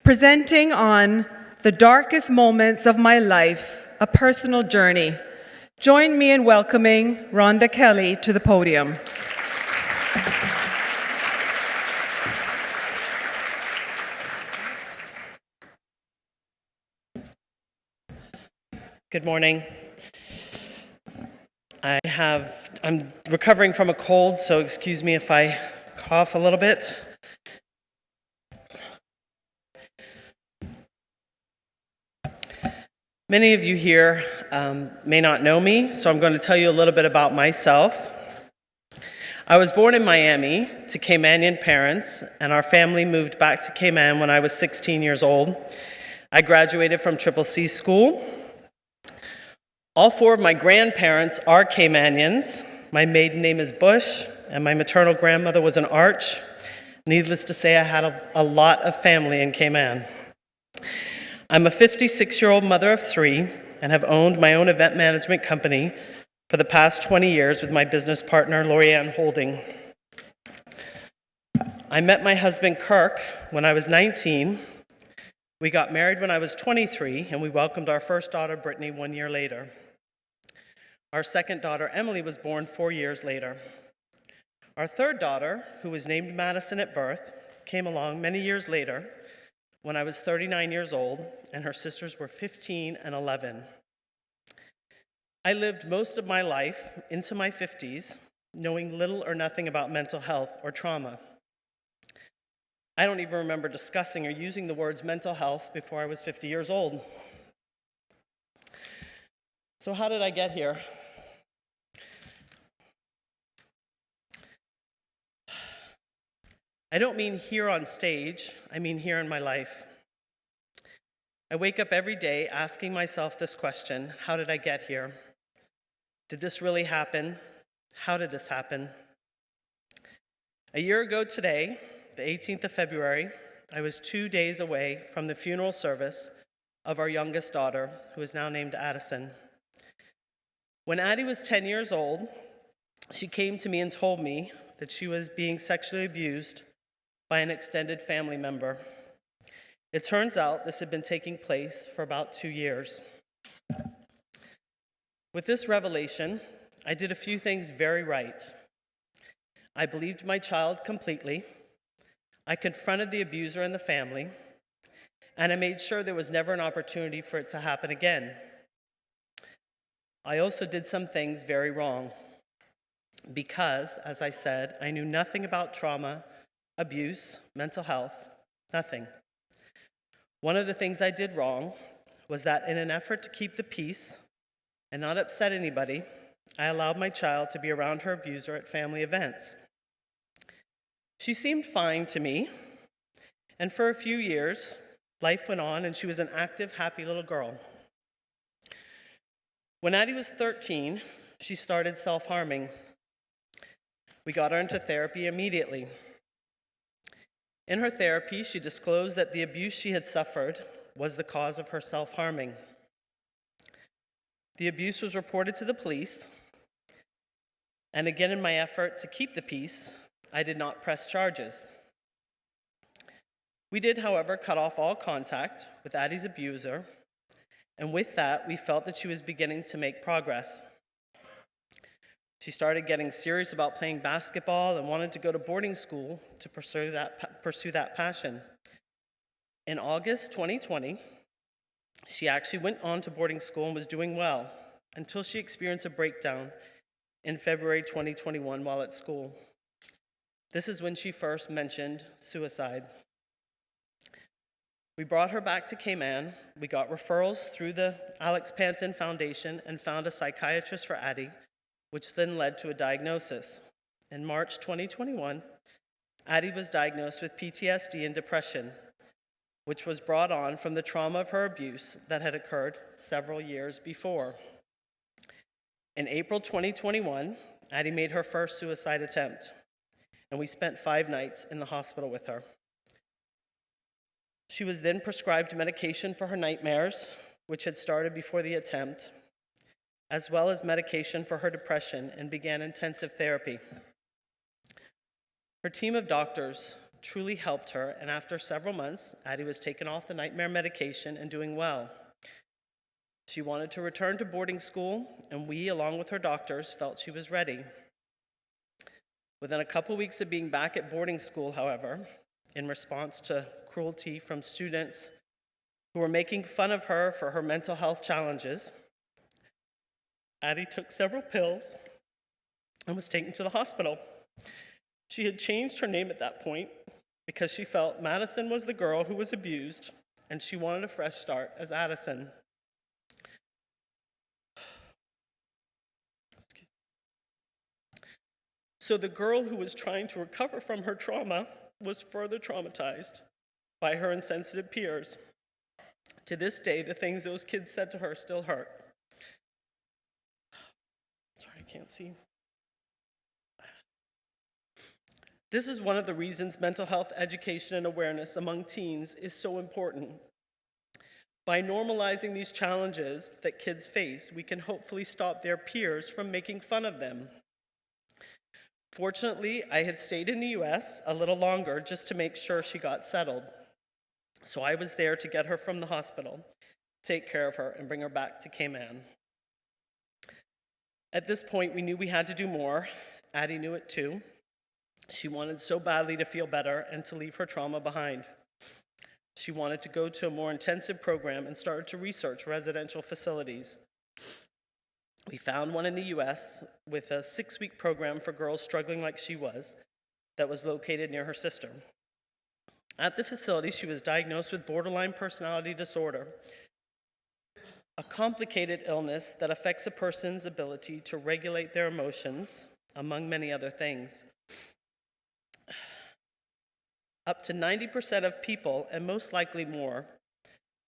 presenting on The Darkest Moments of My Life, a Personal Journey. Join me in welcoming Rhonda Kelly to the podium. Good morning. I'm recovering from a cold, so excuse me if I cough a little bit. Many of you here may not know me, so I'm going to tell you a little bit about myself. I was born in Miami to Caymanian parents, and our family moved back to Cayman when I was 16 years old. I graduated from CCC school. All four of my grandparents are Caymanians. My maiden name is Bush, and my maternal grandmother was an Arch. Needless to say, I had a lot of family in Cayman. I'm a 56-year-old mother of three and have owned my own event management company for the past 20 years with my business partner, Lorianne Holding. I met my husband, Kirk, when I was 19. We got married when I was 23, and we welcomed our first daughter, Brittany, 1 year later. Our second daughter, Emily, was born 4 years later. Our third daughter, who was named Madison at birth, came along many years later when I was 39 years old, and her sisters were 15 and 11. I lived most of my life into my 50s knowing little or nothing about mental health or trauma. I don't even remember discussing or using the words mental health before I was 50 years old. So how did I get here? I don't mean here on stage, I mean here in my life. I wake up every day asking myself this question: how did I get here? Did this really happen? How did this happen? A year ago today, the 18th of February, I was 2 days away from the funeral service of our youngest daughter, who is now named Addison. When Addi was 10 years old, she came to me and told me that she was being sexually abused by an extended family member. It turns out this had been taking place for about 2 years. With this revelation, I did a few things very right. I believed my child completely. I confronted the abuser and the family, and I made sure there was never an opportunity for it to happen again. I also did some things very wrong because, as I said, I knew nothing about trauma, abuse, mental health, nothing. One of the things I did wrong was that in an effort to keep the peace and not upset anybody, I allowed my child to be around her abuser at family events. She seemed fine to me, and for a few years, life went on and she was an active, happy little girl. When Addi was 13, she started self-harming. We got her into therapy immediately. In her therapy, she disclosed that the abuse she had suffered was the cause of her self-harming. The abuse was reported to the police, and again, in my effort to keep the peace, I did not press charges. We did, however, cut off all contact with Addi's abuser, and with that, we felt that she was beginning to make progress. She started getting serious about playing basketball and wanted to go to boarding school to pursue that passion. In August 2020, she actually went on to boarding school and was doing well until she experienced a breakdown in February 2021 while at school. This is when she first mentioned suicide. We brought her back to Cayman. We got referrals through the Alex Panton Foundation and found a psychiatrist for Addi, which then led to a diagnosis. In March 2021, Addi was diagnosed with PTSD and depression, which was brought on from the trauma of her abuse that had occurred several years before. In April 2021, Addi made her first suicide attempt, and we spent 5 nights in the hospital with her. She was then prescribed medication for her nightmares, which had started before the attempt, as well as medication for her depression, and began intensive therapy. Her team of doctors truly helped her, and after several months, Addi was taken off the nightmare medication and doing well. She wanted to return to boarding school, and we, along with her doctors, felt she was ready. Within a couple weeks of being back at boarding school, however, in response to cruelty from students who were making fun of her for her mental health challenges, Addi took several pills and was taken to the hospital. She had changed her name at that point because she felt Madison was the girl who was abused, and she wanted a fresh start as Addison. So the girl who was trying to recover from her trauma was further traumatized by her insensitive peers. To this day, the things those kids said to her still hurt. Sorry, I can't see. This is one of the reasons mental health education and awareness among teens is so important. By normalizing these challenges that kids face, we can hopefully stop their peers from making fun of them. Fortunately, I had stayed in the US a little longer just to make sure she got settled. So I was there to get her from the hospital, take care of her, and bring her back to Cayman. At this point, we knew we had to do more. Addi knew it too. She wanted so badly to feel better and to leave her trauma behind. She wanted to go to a more intensive program and started to research residential facilities. We found one in the US with a 6-week program for girls struggling like she was that was located near her sister. At the facility, she was diagnosed with borderline personality disorder, a complicated illness that affects a person's ability to regulate their emotions, among many other things. Up to 90% of people, and most likely more,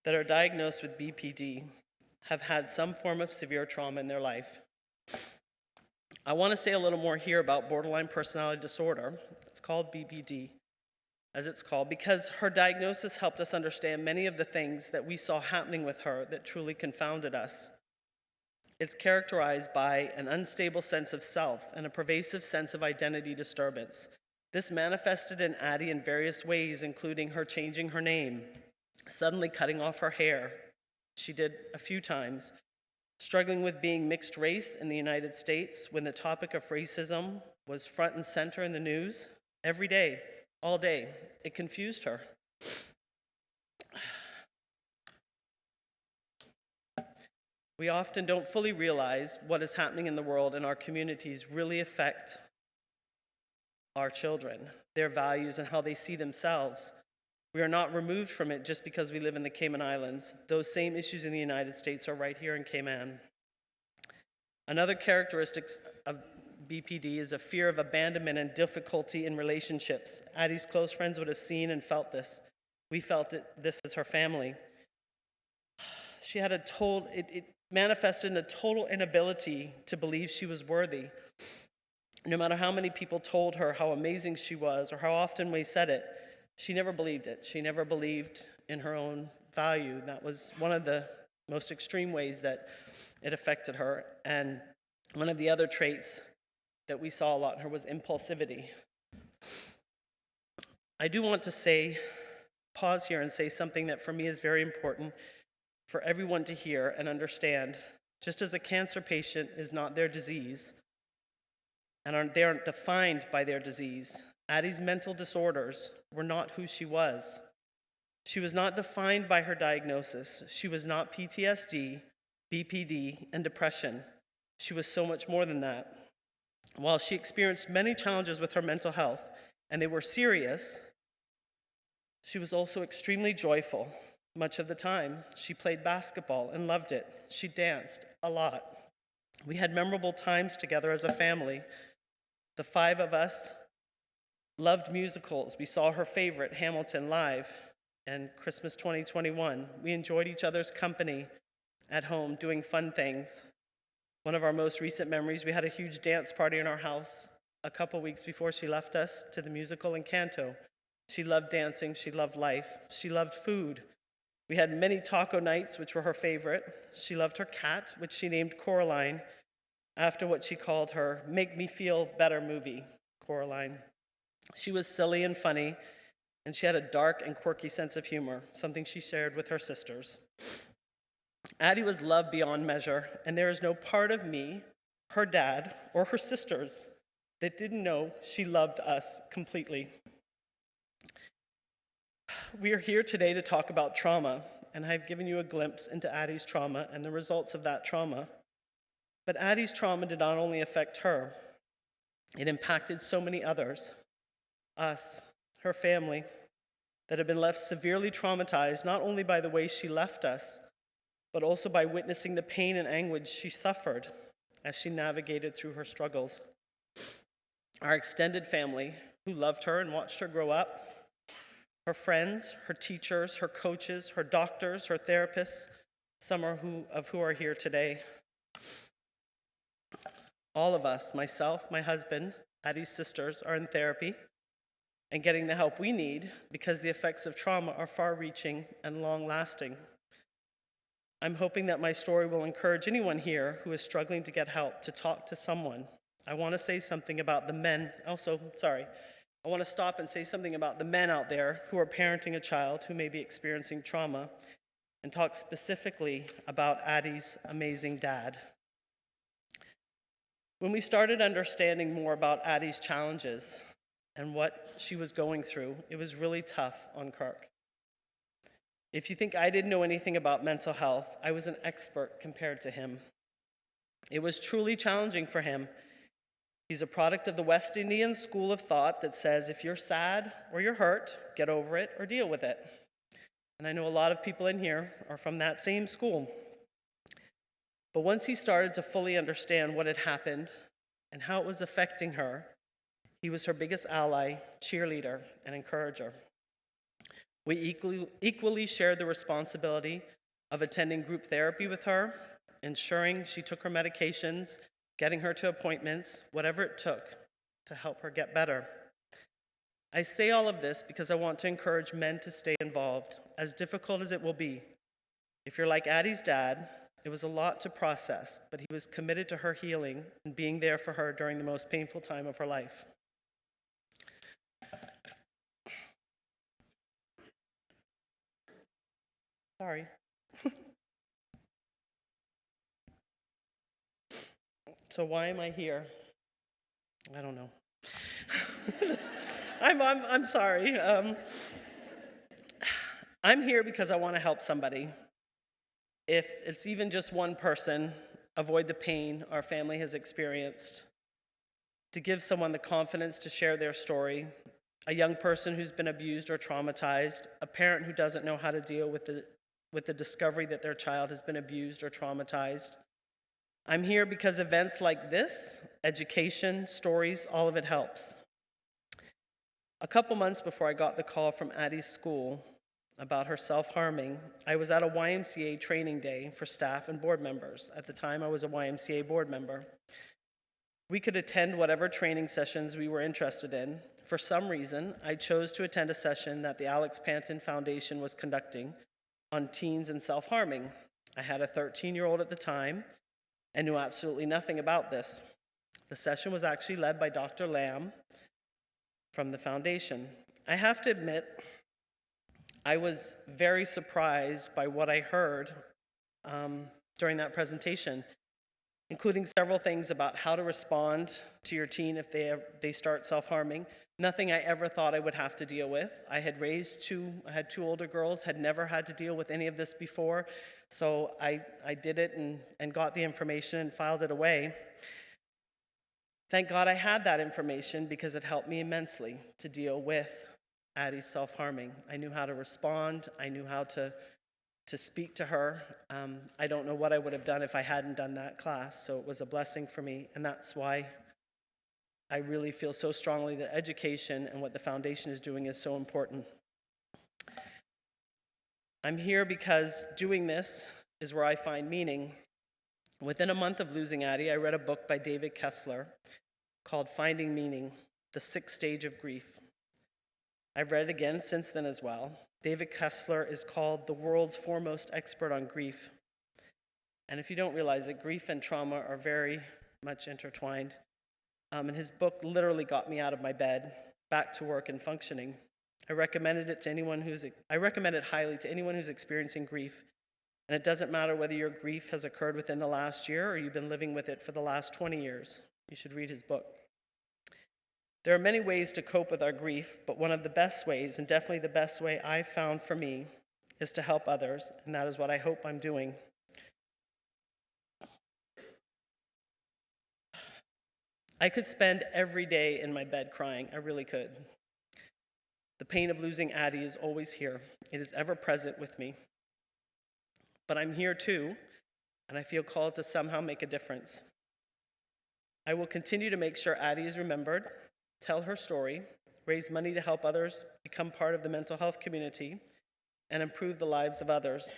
that are diagnosed with BPD have had some form of severe trauma in their life. I want to say a little more here about borderline personality disorder. It's called BPD, as it's called, because her diagnosis helped us understand many of the things that we saw happening with her that truly confounded us. It's characterized by an unstable sense of self and a pervasive sense of identity disturbance. This manifested in Addi in various ways, including her changing her name, suddenly cutting off her hair. She did a few times, struggling with being mixed race in the United States when the topic of racism was front and center in the news every day, all day. It confused her. We often don't fully realize what is happening in the world and our communities really affect our children, their values, and how they see themselves. We are not removed from it just because we live in the Cayman Islands. Those same issues in the United States are right here in Cayman. Another characteristic of BPD is a fear of abandonment and difficulty in relationships. Addi's close friends would have seen and felt this. We felt this as her family. She had it manifested in a total inability to believe she was worthy. No matter how many people told her how amazing she was or how often we said it, she never believed it. She never believed in her own value. That was one of the most extreme ways that it affected her. And one of the other traits that we saw a lot in her was impulsivity. I do want to pause here and say something that for me is very important for everyone to hear and understand. Just as a cancer patient is not their disease, and they aren't defined by their disease, Addi's mental disorders were not who she was. She was not defined by her diagnosis. She was not PTSD, BPD, and depression. She was so much more than that. While she experienced many challenges with her mental health, and they were serious, she was also extremely joyful. Much of the time, she played basketball and loved it. She danced a lot. We had memorable times together as a family. The 5 of us loved musicals. We saw her favorite, Hamilton, live, and Christmas 2021. We enjoyed each other's company at home, doing fun things. One of our most recent memories, we had a huge dance party in our house a couple weeks before she left us to the musical Encanto. She loved dancing. She loved life. She loved food. We had many taco nights, which were her favorite. She loved her cat, which she named Coraline, after what she called her Make Me Feel Better movie, Coraline. She was silly and funny, and she had a dark and quirky sense of humor, something she shared with her sisters. Addi was loved beyond measure, and there is no part of me, her dad, or her sisters that didn't know she loved us completely. We are here today to talk about trauma, and I've given you a glimpse into Addi's trauma and the results of that trauma. But Addi's trauma did not only affect her, it impacted so many others, us, her family, that have been left severely traumatized not only by the way she left us, but also by witnessing the pain and anguish she suffered as she navigated through her struggles. Our extended family, who loved her and watched her grow up, her friends, her teachers, her coaches, her doctors, her therapists, some of who are here today. All of us, myself, my husband, Addi's sisters, are in therapy and getting the help we need because the effects of trauma are far-reaching and long-lasting. I'm hoping that my story will encourage anyone here who is struggling to get help to talk to someone. I want to say something about the men. I want to stop and say something about the men out there who are parenting a child who may be experiencing trauma and talk specifically about Addi's amazing dad. When we started understanding more about Addi's challenges and what she was going through, it was really tough on Kirk. If you think I didn't know anything about mental health, I was an expert compared to him. It was truly challenging for him. He's a product of the West Indian school of thought that says if you're sad or you're hurt, get over it or deal with it. And I know a lot of people in here are from that same school. But once he started to fully understand what had happened and how it was affecting her, he was her biggest ally, cheerleader, and encourager. We equally shared the responsibility of attending group therapy with her, ensuring she took her medications, getting her to appointments, whatever it took to help her get better. I say all of this because I want to encourage men to stay involved, as difficult as it will be. If you're like Addi's dad, it was a lot to process, but he was committed to her healing and being there for her during the most painful time of her life. Sorry. So why am I here? I don't know. I'm sorry. I'm here because I want to help somebody. If it's even just one person, avoid the pain our family has experienced, to give someone the confidence to share their story, a young person who's been abused or traumatized, a parent who doesn't know how to deal with the discovery that their child has been abused or traumatized. I'm here because events like this, education, stories, all of it helps. A couple months before I got the call from Addi's school about her self-harming, I was at a YMCA training day for staff and board members. At the time, I was a YMCA board member. We could attend whatever training sessions we were interested in. For some reason, I chose to attend a session that the Alex Panton Foundation was conducting on teens and self-harming. I had a 13-year-old at the time and knew absolutely nothing about this. The session was actually led by Dr. Lamb from the foundation. I have to admit, I was very surprised by what I heard during that presentation, including several things about how to respond to your teen if they start self-harming. Nothing I ever thought I would have to deal with. I had two older girls, had never had to deal with any of this before, so I did it and got the information and filed it away. Thank God I had that information because it helped me immensely to deal with Addi's self-harming. I knew how to respond. I knew how to speak to her. I don't know what I would have done if I hadn't done that class, so it was a blessing for me, and that's why I really feel so strongly that education and what the foundation is doing is so important. I'm here because doing this is where I find meaning. Within a month of losing Addi, I read a book by David Kessler called Finding Meaning, The Sixth Stage of Grief. I've read it again since then as well. David Kessler is called the world's foremost expert on grief. And if you don't realize it, grief and trauma are very much intertwined. And his book literally got me out of my bed, back to work and functioning. I recommend it highly to anyone who's experiencing grief. And it doesn't matter whether your grief has occurred within the last year or you've been living with it for the last 20 years. You should read his book. There are many ways to cope with our grief, but one of the best ways, and definitely the best way I've found for me, is to help others, and that is what I hope I'm doing. I could spend every day in my bed crying. I really could. The pain of losing Addi is always here. It is ever present with me. But I'm here too, and I feel called to somehow make a difference. I will continue to make sure Addi is remembered, tell her story, raise money to help others become part of the mental health community, and improve the lives of others.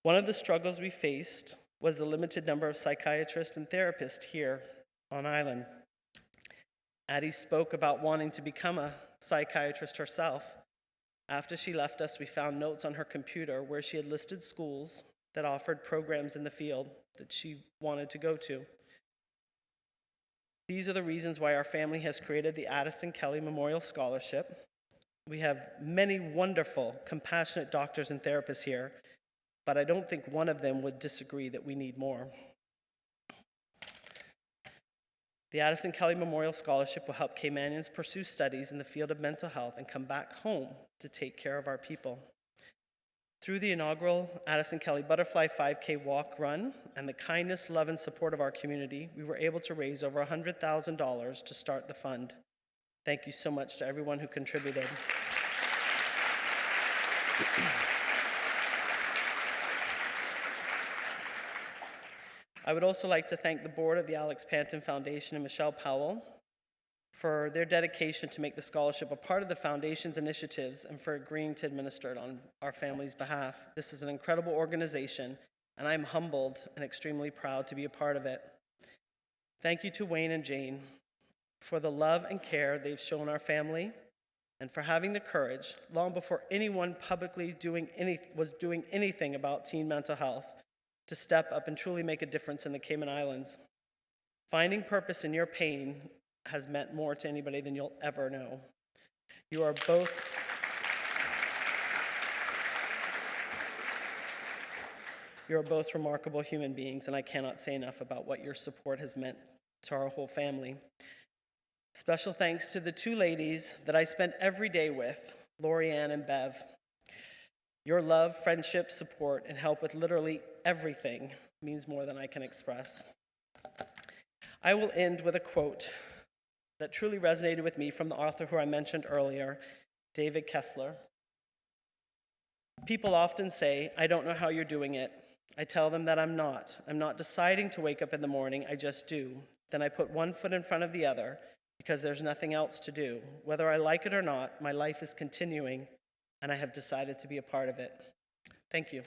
One of the struggles we faced was the limited number of psychiatrists and therapists here on island. Addi spoke about wanting to become a psychiatrist herself. After she left us, we found notes on her computer where she had listed schools that offered programs in the field that she wanted to go to. These are the reasons why our family has created the Addison Kelly Memorial Scholarship. We have many wonderful, compassionate doctors and therapists here, but I don't think one of them would disagree that we need more. The Addison Kelly Memorial Scholarship will help Caymanians pursue studies in the field of mental health and come back home to take care of our people. Through the inaugural Addison Kelly Butterfly 5K Walk Run and the kindness, love, and support of our community, we were able to raise over $100,000 to start the fund. Thank you so much to everyone who contributed. I would also like to thank the board of the Alex Panton Foundation and Michelle Powell for their dedication to make the scholarship a part of the foundation's initiatives and for agreeing to administer it on our family's behalf. This is an incredible organization, and I'm humbled and extremely proud to be a part of it. Thank you to Wayne and Jane for the love and care they've shown our family and for having the courage, long before anyone publicly was doing anything about teen mental health, to step up and truly make a difference in the Cayman Islands. Finding purpose in your pain has meant more to anybody than you'll ever know. You are both remarkable human beings, and I cannot say enough about what your support has meant to our whole family. Special thanks to the two ladies that I spent every day with, Lori Ann and Bev. Your love, friendship, support, and help with literally everything means more than I can express. I will end with a quote that truly resonated with me from the author who I mentioned earlier, David Kessler. People often say, "I don't know how you're doing it." I tell them that I'm not. I'm not deciding to wake up in the morning, I just do. Then I put one foot in front of the other because there's nothing else to do. Whether I like it or not, my life is continuing, and I have decided to be a part of it. Thank you.